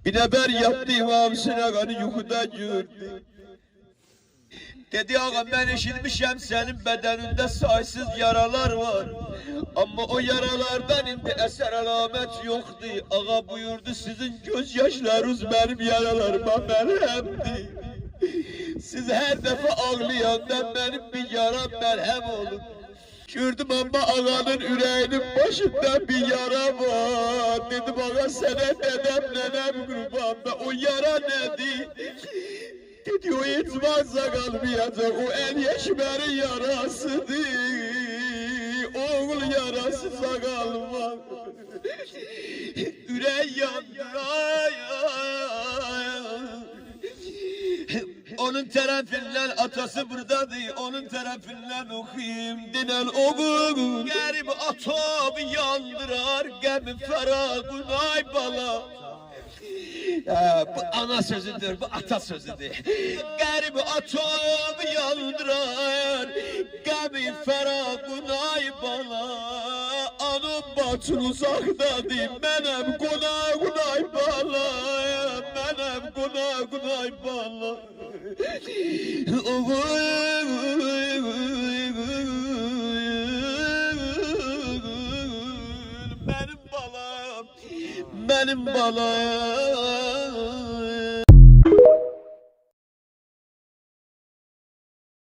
Binaber yaptığım hamsına kanı yuhuda gördü. Dedi ağam ben eşitmişim senin bedeninde saysız yaralar var. Ama o yaralardan indi eser alamet yoktu. Ağa buyurdu sizin gözyaşlarınız benim yaralarıma merhemdi. Siz her defa ağlayandan benim bir yaram merhem olun. Gördüm ama ağanın yüreğinin başında bir yara var. Dedim ağa sana nenem kurban da o yara nedir? Dedi o etmazsa kalmayacak, o el yeşmerin yarasıdır. Oğul yarasıza kalmaz. Yüreği yandırar. Onun tarafinden atası buradadır, onun tarafinden okuyayım dinen oğul. Garip atam yandırar, gemi feragın ay bala. Bu ana sözüdür, bu ata sözüdür. Garip atam yandırar, gemi feragın ay bala. Anam batın uzakdadır, benim konağın ay bala. Benim konağın ay bala. Benim balam, benim balam.